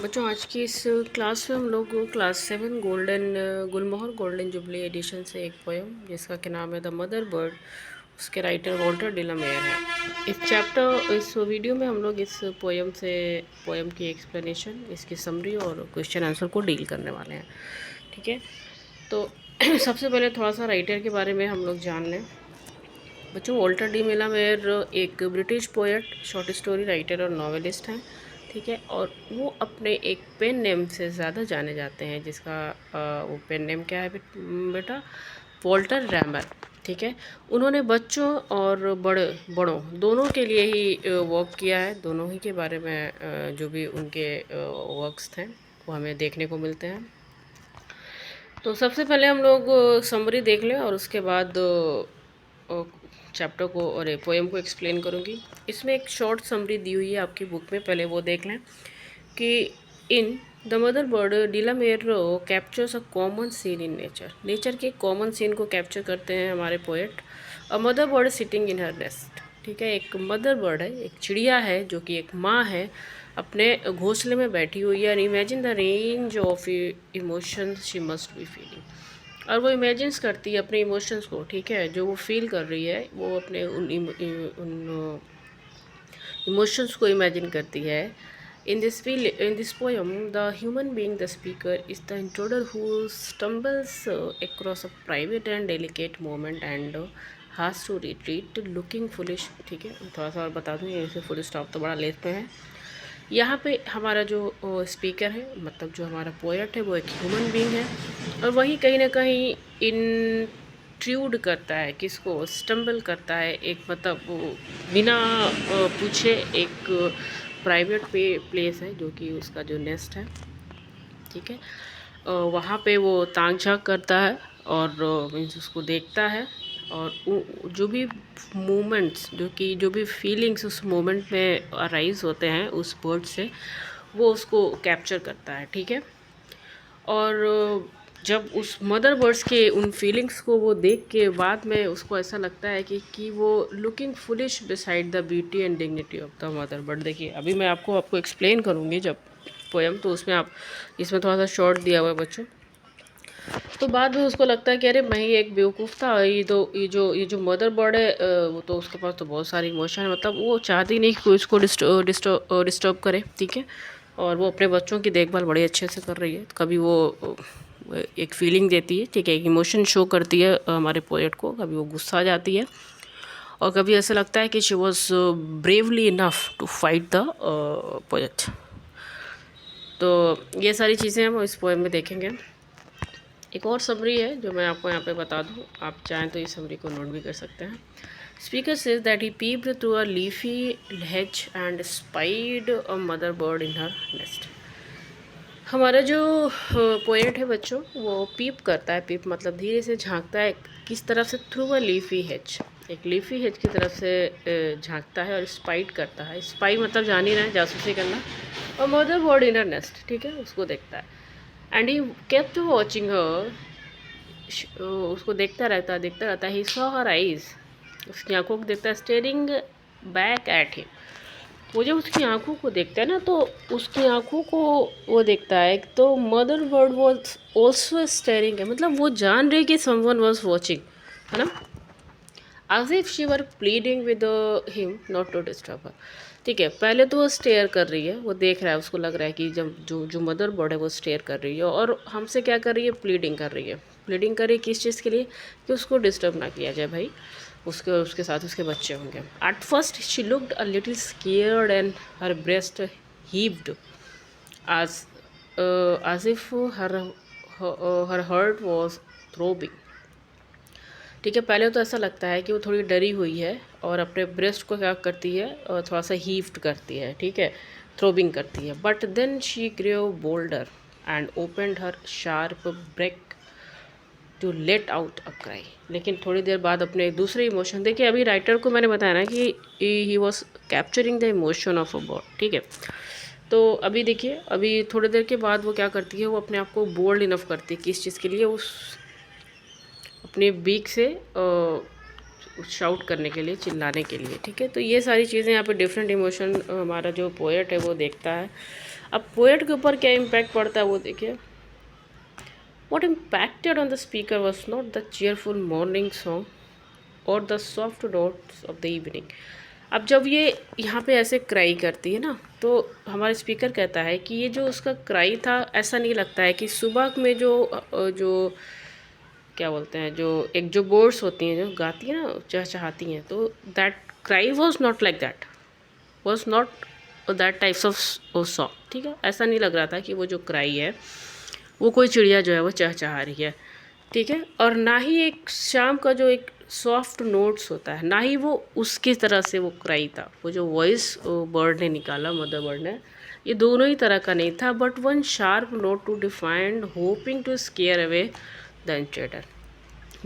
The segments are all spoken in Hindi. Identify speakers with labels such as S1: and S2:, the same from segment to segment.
S1: बच्चों आज की इस क्लास में हम लोग क्लास 7 गुलमोहर गोल्डन जुबली एडिशन से एक पोएम जिसका क्या नाम है द मदर बर्ड, उसके राइटर वॉल्टर डिलामेयर है। इस वीडियो में हम लोग इस पोएम की एक्सप्लेनेशन, इसकी समरी और क्वेश्चन आंसर को डील करने वाले हैं। ठीक है, तो सबसे पहले थोड़ा सा राइटर के बारे में हम लोग जान लें। बच्चों, वॉल्टर डी मिलामेर एक British poet, short story writer और नॉवेलिस्ट हैं। ठीक है, और वो अपने एक पेन नेम से ज़्यादा जाने जाते हैं, जिसका वो पेन नेम क्या है बेटा? Walter rammer. ठीक है, उन्होंने बच्चों और बड़ों दोनों के लिए ही वर्क किया है। दोनों ही के बारे में जो भी उनके वर्क्स थे वो हमें देखने को मिलते हैं। तो सबसे पहले हम लोग समरी देख लें और उसके बाद चैप्टर को और पोएम को एक्सप्लेन करूँगी। इसमें एक शॉर्ट समरी दी हुई है आपकी बुक में, पहले वो देख लें कि in the mother bird de la Mare captures a common scene in nature. Nature के कॉमन सीन को कैप्चर करते हैं हमारे poet. A mother bird sitting in her nest. ठीक है, एक मदर बर्ड है, एक चिड़िया है जो कि एक माँ है, अपने घोंसले में बैठी हुई है। Imagine the range of emotions she must be feeling. और वो इमेजिन्स करती है अपने इमोशंस को। ठीक है, जो वो फील कर रही है वो अपने उन इमोशंस को इमेजिन करती है। In this poem, the human being, the speaker, is the intruder who stumbles across a private and delicate moment and has to retreat looking foolish। ठीक है, थोड़ा सा और बता दूँ, यहीं से फुल स्टॉप तो बड़ा लेते हैं। यहाँ पे हमारा जो स्पीकर है, मतलब जो हमारा पोएट है, वो एक ह्यूमन बीइंग है और वही कहीं ना कहीं इंट्रूड करता है, किसको? स्टम्बल करता है, एक मतलब वो बिना पूछे एक प्राइवेट प्लेस है जो कि उसका जो नेस्ट है। ठीक है, वहाँ पे वो ताक झांक करता है और मीन्स उसको देखता है, और जो भी मोमेंट्स, जो भी फीलिंग्स उस मोमेंट में अराइज होते हैं उस बर्ड से, वो उसको कैप्चर करता है। ठीक है, और जब उस मदर बर्ड्स के उन फीलिंग्स को वो देख के बाद में उसको ऐसा लगता है कि वो looking foolish beside the beauty and dignity of the mother bird. देखिए, अभी मैं आपको एक्सप्लेन करूँगी जब पोएम, तो उसमें आप, इसमें थोड़ा सा शॉर्ट दिया हुआ है बच्चों। तो बाद में उसको लगता है कि अरे मैं ही एक बेवकूफ़ था, ये जो मदर बर्ड है वो तो उसके पास तो बहुत सारी इमोशन है, मतलब वो चाहती नहीं कि कोई उसको डिस्टर्ब करे। ठीक है, और वो अपने बच्चों की देखभाल बड़े अच्छे से कर रही है। कभी वो एक फीलिंग देती है, ठीक है, एक इमोशन शो करती है हमारे पोएट को। कभी वो गुस्सा आ जाती है और कभी ऐसा लगता है कि she was bravely enough to fight the poet. तो ये सारी चीज़ें हम इस पोएम में देखेंगे। एक और समरी है जो मैं आपको यहाँ पे बता दूँ, आप चाहें तो इस समरी को नोट भी कर सकते हैं। Speaker says that he peeped through a leafy hedge and spied a mother bird in her nest. हमारा जो पोएट है बच्चों, वो पीप करता है। पीप मतलब धीरे से झांकता है, किस तरफ से? थ्रू अ लीफी hedge, एक लीफी hedge की तरफ से झांकता है और स्पाइड करता है। स्पाई मतलब जान ही रहे हैं, जासूसी करना। और मदर बर्ड इन हर नेस्ट, ठीक है, उसको देखता है। एंड ही केप्ट वॉचिंग हर, उसको देखता रहता है। ही सॉ हर आइज, उसकी आंखों को देखता है। स्टेरिंग बैक एट हिम, वो जब उसकी आंखों को देखता है ना, तो उसकी आंखों को वो देखता है तो mother bird was also steering है, मतलब वो जान रही कि समवन वॉज वॉचिंग, है ना, as if she were pleading with him not to disturb her. ठीक है, पहले तो वो स्टेयर कर रही है, वो देख रहा है, उसको लग रहा है कि जब जो मदर बर्ड है वो स्टेयर कर रही है और हमसे क्या कर रही है? प्लीडिंग कर रही है। प्लीडिंग कर रही है किस चीज़ के लिए? कि उसको डिस्टर्ब ना किया जाए भाई, उसके साथ उसके बच्चे होंगे। At first she looked a little scared and her breast heaved as as if her heart was throbbing। ठीक है, पहले तो ऐसा लगता है कि वो थोड़ी डरी हुई है और अपने ब्रेस्ट को क्या करती है? और थोड़ा सा हीव्ड करती है, ठीक है, थ्रोबिंग करती है। But then she grow bolder and opened her sharp break to let out a cry. लेकिन थोड़ी देर बाद अपने दूसरे इमोशन, देखिए अभी राइटर को मैंने बताया ना कि he was capturing the emotion of a bird. ठीक है, तो अभी देखिए, अभी थोड़ी देर के बाद वो क्या करती है? वो अपने आप को बोल्ड इनफ करती है, किस चीज़ के लिए? उस अपने बीक से शाउट करने के लिए, चिल्लाने के लिए, ठीक है। तो ये सारी चीज़ें यहाँ पे डिफरेंट इमोशन हमारा जो पोएट है वो देखता है। अब पोएट के ऊपर क्या इम्पैक्ट पड़ता है वो देखिए। What impacted on the speaker was not the cheerful morning song or the soft notes of the evening. अब जब ये यहाँ पे ऐसे क्राई करती है ना, तो हमारा स्पीकर कहता है कि ये जो उसका क्राई था, ऐसा नहीं लगता है कि सुबह में जो क्या बोलते हैं, जो एक जो बर्ड्स होती हैं जो गाती हैं ना, चहचहाती हैं, तो that cry was not like that, was not that types of song, ठीक है। ऐसा नहीं लग रहा था कि वो जो क्राई है वो कोई चिड़िया जो है वो चहचहा रही है, ठीक है। और ना ही एक शाम का जो एक सॉफ्ट नोट्स होता है, ना ही वो उसकी तरह से वो क्राई था, वो जो वॉइस बर्ड ने निकाला, मदर बर्ड ने, ये दोनों ही तरह का नहीं था, but one sharp note too defined hoping to scare away the intruder.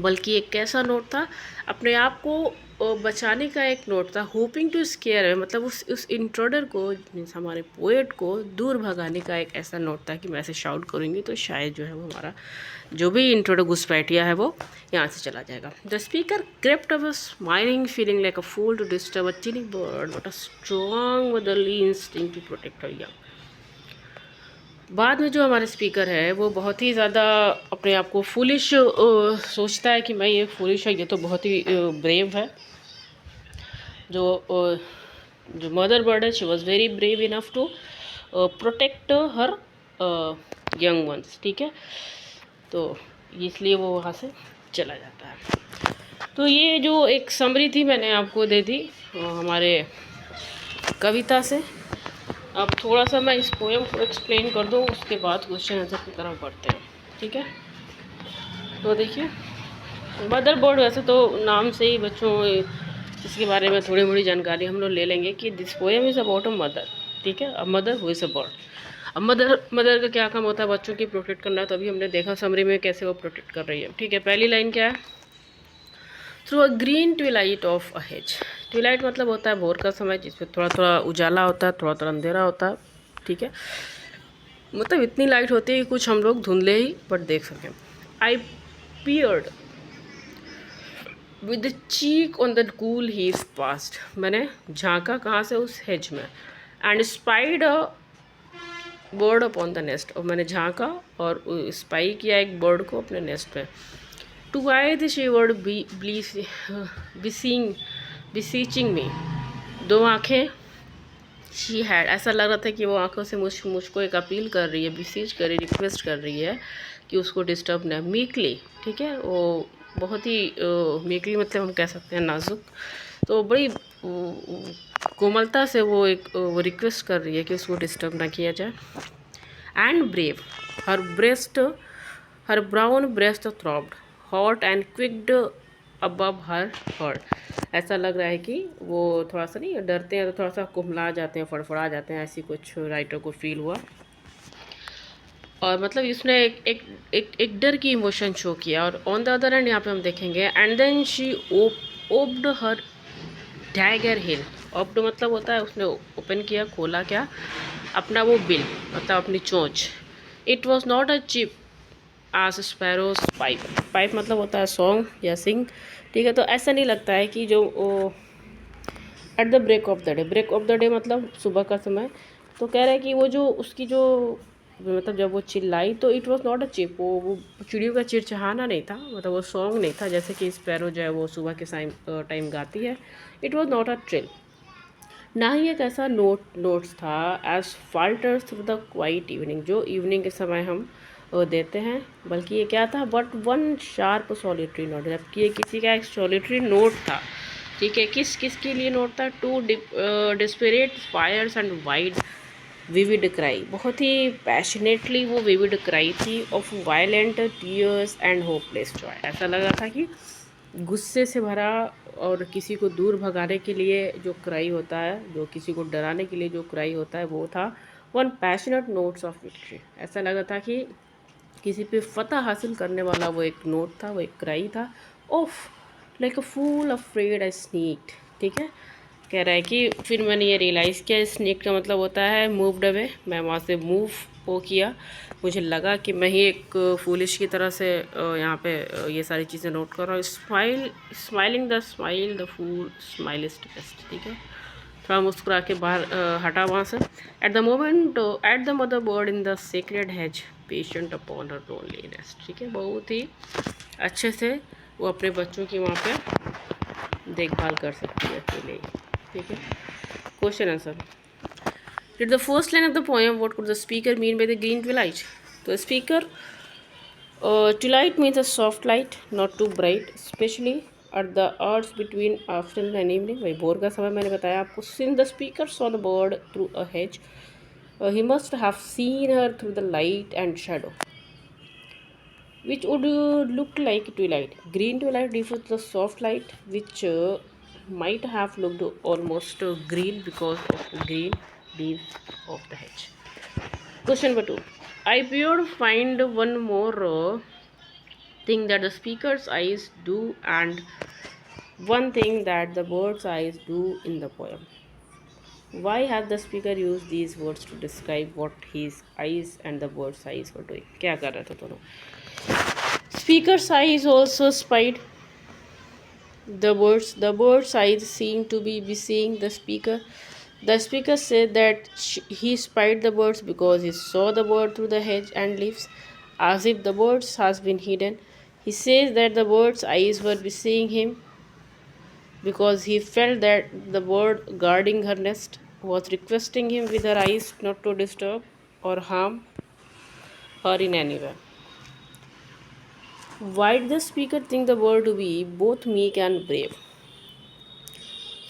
S1: बल्कि एक कैसा नोट था, अपने आप को बचाने का एक नोट था, होपिंग टू स्केयर है, मतलब उस इंट्रोडर को, मीन्स हमारे पोएट को दूर भगाने का एक ऐसा नोट था कि मैं ऐसे शाउट करूँगी तो शायद जो है वो हमारा जो भी इंट्रोडर घुसपैठिया है वो यहाँ से चला जाएगा। The speaker crept up smiling feeling like a fool to disturb a tiny bird but a strong motherly instinct to protect her young. बाद में जो हमारे स्पीकर है वो बहुत ही ज़्यादा अपने आप को फूलिश सोचता है कि मैं ये फूलिश है, ये तो बहुत ही ब्रेव है। जो मदर बर्ड है, she was very brave enough to protect her young ones, ठीक है। तो इसलिए वो वहाँ से चला जाता है। तो ये जो एक समरी थी मैंने आपको दे दी हमारे कविता से। अब थोड़ा सा मैं इस पोएम को एक्सप्लेन कर दूँ, उसके बाद क्वेश्चन आंसर की तरफ बढ़ते हैं, ठीक है। तो देखिए, मदर बर्ड, वैसे तो नाम से ही बच्चों इसके बारे में थोड़ी मोड़ी जानकारी हम लोग ले लेंगे कि this poem is about a mother, ठीक है, a mother who is a bird. अब मदर का क्या काम होता है, बच्चों की प्रोटेक्ट करना। तो अभी हमने देखा समरी में कैसे वो प्रोटेक्ट कर रही है, ठीक है। पहली लाइन क्या है, through a green Twilight of a hedge. Twilight मतलब होता है भोर का समय, जिसमें थोड़ा थोड़ा उजाला होता है, थोड़ा थोड़ा अंधेरा होता है, ठीक है। मतलब इतनी लाइट होती है कि कुछ हम लोग धुंधले ही बट देख सकें। I peered with the cheek on the cool heave past. मैंने झांका कहाँ से, उस हेज में। And spied a bird upon the nest, और मैंने झांका और स्पाई किया एक बर्ड को अपने नेस्ट पे। टू आई द शीवर्ड बिसीचिंग मी, दो आँखें शी हैड, ऐसा लग रहा था कि वो आंखों से मुझको एक अपील कर रही है, बिसीच कर रही, रिक्वेस्ट कर रही है कि उसको डिस्टर्ब ना। मीकली, ठीक है, वो बहुत ही मीकली मतलब हम कह सकते हैं नाजुक, तो बड़ी कोमलता से वो वो रिक्वेस्ट कर रही है कि उसको डिस्टर्ब ना किया जाए। And brave, her brown breast throbbed hot and quicked above her heart. ऐसा लग रहा है कि वो थोड़ा सा नहीं डरते हैं तो थोड़ा सा कुम्हला जाते हैं, फड़फड़ा जाते हैं, ऐसी कुछ राइटर को फील हुआ। और मतलब इसने एक डर की इमोशन शो किया। और ऑन द अदर एंड यहाँ पे हम देखेंगे, and then she oped her dagger bill. Oped मतलब होता है उसने ओपन किया, खोला क्या, अपना वो बिल, मतलब अपनी चोंच। It was not a chip as sparrow's pipe. Pipe मतलब होता है सॉन्ग या सिंग, ठीक है। तो ऐसा नहीं लगता है कि जो at the break of the day, break of the day मतलब सुबह का समय। तो कह रहे हैं कि वो जो उसकी जो मतलब जब वो चिल्लाई तो it was not a chip, वो चिड़ियों का चिड़चिड़ाना नहीं था, मतलब वो सॉन्ग नहीं था जैसे कि स्पैरो जो है वो सुबह के टाइम गाती है। It was not a trill, ना ही एक ऐसा नोट्स था as falters through the quiet evening, जो इवनिंग के समय हम देते हैं, बल्कि ये क्या था, but one sharp solitary note, जबकि ये किसी का एक सॉलिटरी नोट था, ठीक है। किस के लिए नोट था, to desperate fires and wide vivid cry, बहुत ही पैशनेटली वो विविड क्राई थी, of violent tears and hopeless joy. ऐसा लग रहा था कि गुस्से से भरा और किसी को दूर भगाने के लिए जो क्राई होता है, जो किसी को डराने के लिए जो क्राई होता है, वो था one passionate notes of victory. ऐसा लगा था कि किसी पे फतह हासिल करने वाला वो एक नोट था, वो एक क्राई था। Of like a fool afraid I sneaked, ठीक है। कह रहा है कि फिर मैंने ये रियलाइज़ किया स्नेक का मतलब होता है मूव्ड अवे। मैं वहाँ से मूव वो किया, मुझे लगा कि मैं ही एक फूलिश की तरह से यहाँ पे ये सारी चीज़ें नोट कर रहा हूँ। Smiling the smile the fool smile is best, ठीक है। थोड़ा मुस्कुरा के बाहर हटा वहाँ से। At the moment at the mother bird in the secret has patient upon her loneliness, ठीक है। बहुत ही अच्छे से वो अपने बच्चों की वहाँ पे देखभाल कर सकती है अकेले ही, ठीक है। Question answer. Did the first line of the poem, what could the speaker mean by the green twilight? तो speaker twilight means a soft light, not too bright, especially at the hours between afternoon and evening। वही भोर का समय मैंने बताया आपको। Since the speaker saw the bird through a hedge, he must have seen her through the light and shadow, which would look like twilight. Green twilight refers to the soft light, which might have looked almost green because of the green leaves of the hedge. Question number 2. I peered find one more thing that the speaker's eyes do and one thing that the bird's eyes do in the poem. Why has the speaker used these words to describe what his eyes and the bird's eyes were doing? क्या कर रहे थे दोनों? Speaker's eyes also spied the birds. The bird's eyes seemed to be seeing the speaker. The speaker said that he spied the birds because he saw the bird through the hedge and leaves, as if the birds has been hidden. He says that the bird's eyes were seeing him because he felt that the bird guarding her nest was requesting him with her eyes not to disturb or harm her in any way. Why did the speaker think the bird to be both meek and brave?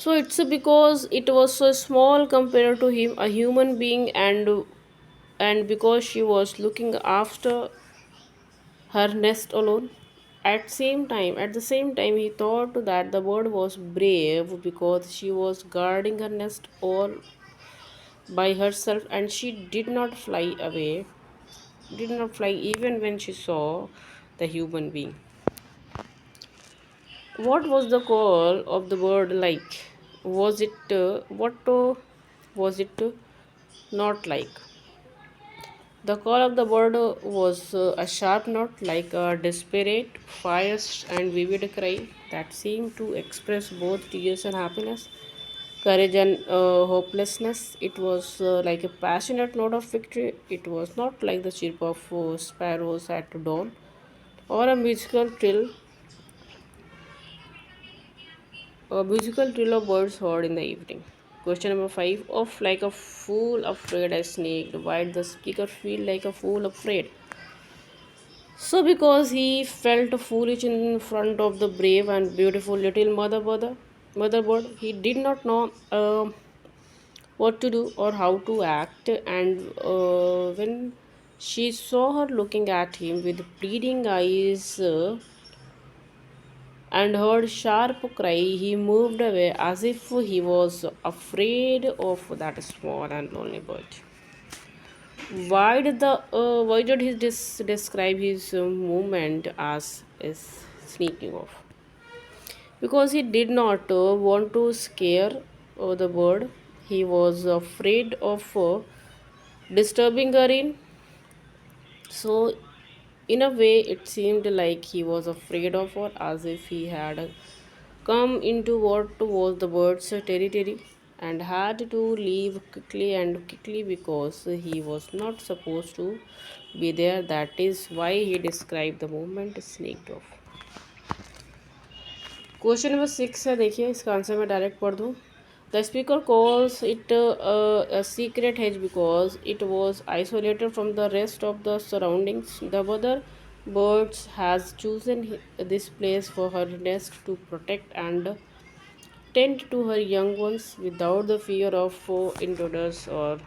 S1: So it's because it was so small compared to him, a human being, and because she was looking after her nest alone. At the same time, he thought that the bird was brave because she was guarding her nest all by herself, and she did not fly away, did not fly even when she saw the human being. What was the call of the bird like? Was it was it not like? The call of the bird was a sharp note, like a desperate, fierce, and vivid cry that seemed to express both tears and happiness, courage and hopelessness. It was like a passionate note of victory. It was not like the chirp of sparrows at dawn or a musical trill of birds heard in the evening. Question number 5. Of like a fool afraid I sneaked. Why did the speaker feel like a fool afraid? So, because he felt foolish in front of the brave and beautiful little mother bird, he did not know what to do or how to act. And when she saw her looking at him with pleading eyes and heard sharp cry, he moved away as if he was afraid of that small and lonely bird. Why did he describe his movement as is sneaking off? Because he did not want to scare the bird. He was afraid of disturbing her in. So, in a way, it seemed like he was afraid of her, as if he had come into what was the bird's territory and had to leave quickly because he was not supposed to be there. That is why he described the movement sneaked off. Question number 6 है, देखिए इसका आंसर मैं डायरेक्ट पढ़ दूँ। The speaker calls it a secret hedge because it was isolated from the rest of the surroundings. The mother birds has chosen this place for her nest to protect and tend to her young ones without the fear of intruders or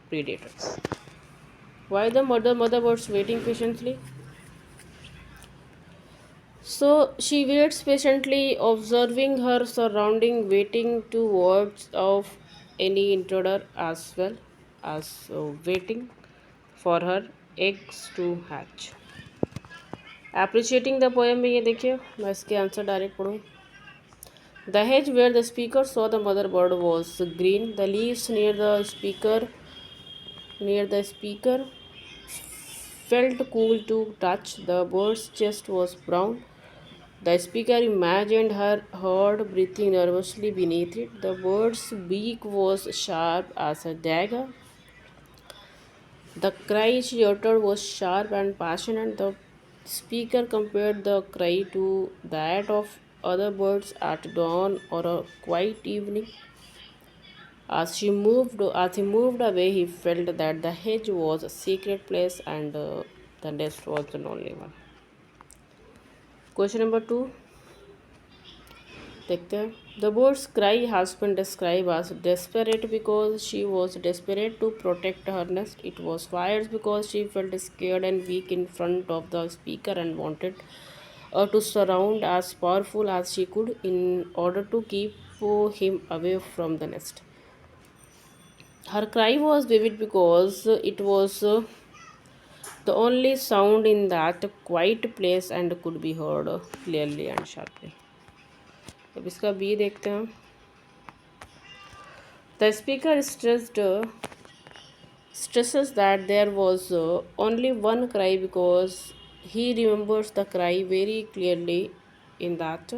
S1: predators. Why the mother birds waiting patiently? So she waits patiently, observing her surrounding, waiting to wards of any intruder as well as waiting for her eggs to hatch. Appreciating the poem में ये देखिए, मैं इसके आंसर डायरेक्ट पढ़ूँ। The hedge where the speaker saw the mother bird was green. The leaves near the speaker felt cool to touch. The bird's chest was brown. The speaker imagined her heart breathing nervously beneath it. The bird's beak was sharp as a dagger. The cry she uttered was sharp and passionate. The speaker compared the cry to that of other birds at dawn or a quiet evening. As he moved away, he felt that the hedge was a secret place and the nest was the lonely one. Question number 2 देखते हैं. The bird's cry has been described as desperate because she was desperate to protect her nest. It was fierce because she felt scared and weak in front of the speaker and wanted to surround as powerful as she could in order to keep him away from the nest. Her cry was vivid because it was the only sound in that quiet place and could be heard clearly and sharply. अब इसका बी देखते हैं. The speaker stresses that there was only one cry because he remembers the cry very clearly. In that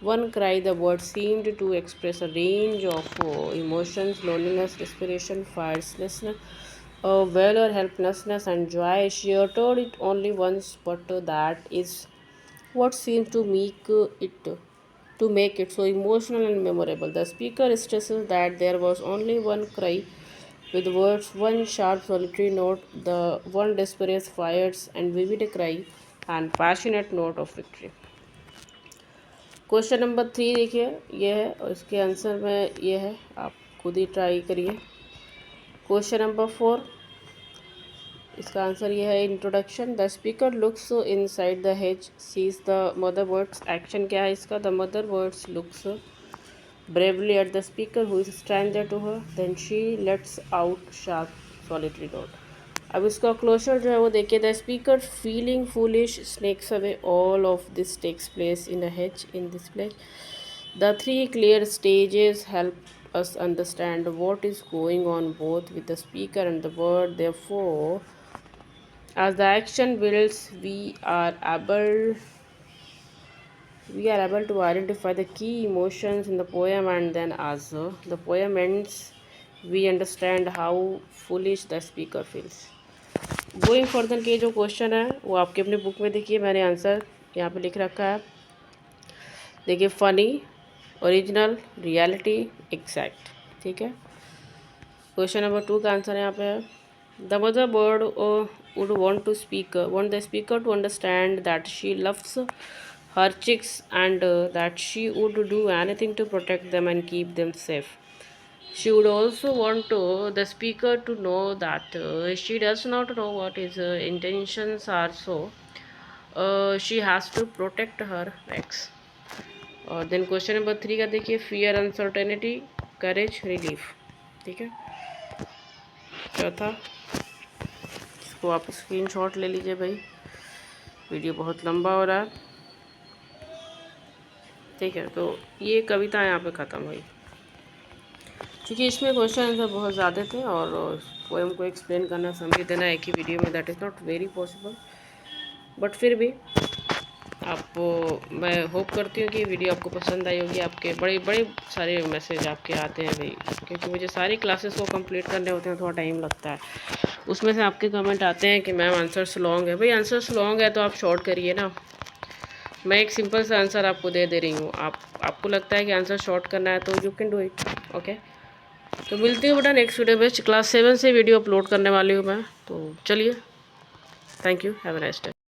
S1: one cry, the word seemed to express a range of emotions: loneliness, desperation, fierceness, valor, helplessness, and joy. She uttered it only once, but that is what seems to make it so emotional and memorable. The speaker stresses that there was only one cry with words, one sharp solitary note, the one desperate fierce and vivid cry, and passionate note of victory. Question number 3 देखिए, ये है और इसके आंसर में ये है, आप खुद ही ट्राई करिए. क्वेश्चन नंबर 4, इसका आंसर ये है. Introduction. The speaker looks inside the hedge, sees the mother birds. Action क्या है इसका? The mother birds looks bravely at the speaker who is a stranger to her. Then she lets out sharp solitary note. अब इसका क्लोजर जो है वो देखिए. The speaker feeling foolish snakes away. All of this takes place in a hedge in this place. The three clear stages help us understand what is going on both with the speaker and the bird. Therefore, as the action builds, we are able to identify the key emotions in the poem, and then as the poem ends, we understand how foolish the speaker feels. Going further के जो क्वेश्चन है वो आपके अपने बुक में देखिए. मैंने आंसर यहाँ पे लिख रखा है. देखिए, फनी, ओरिजिनल, रियलिटी, एग्जैक्ट. ठीक है. क्वेश्चन नंबर 2 का आंसर यहाँ पे है. The mother bird would want the speaker to understand that she loves her chicks and that she would do anything to protect them and keep them safe. She would also want the speaker to know that she does not know what his intentions are, so she has to protect her eggs. और देन क्वेश्चन नंबर 3 का देखिए. फियर, अनसर्टेनिटी, करेज, रिलीफ. ठीक है. चौथा, इसको आप स्क्रीनशॉट ले लीजिए भाई, वीडियो बहुत लंबा हो रहा है. ठीक है. तो ये कविता यहाँ पे ख़त्म हुई क्योंकि इसमें क्वेश्चन आंसर बहुत ज़्यादा थे और पोएम को एक्सप्लेन करना, समझ देना एक ही वीडियो में, that is not very possible. But फिर भी मैं होप करती हूँ कि वीडियो आपको पसंद आई होगी. आपके बड़े बड़े सारे मैसेज आपके आते हैं भाई, क्योंकि मुझे सारी क्लासेस को कंप्लीट करने होते हैं, थोड़ा टाइम लगता है. उसमें से आपके कमेंट आते हैं कि मैम आंसर्स लॉन्ग है. भाई आंसर्स लॉन्ग है तो आप शॉर्ट करिए ना. मैं एक सिंपल सा आंसर आपको दे रही हूँ. आपको लगता है कि आंसर शॉर्ट करना है तो you can do it. Okay. तो मिलती हूँ बेटा नेक्स्ट वीडियो में. क्लास 7 से वीडियो अपलोड करने वाली हूँ मैं. तो चलिए, thank you, have a nice day.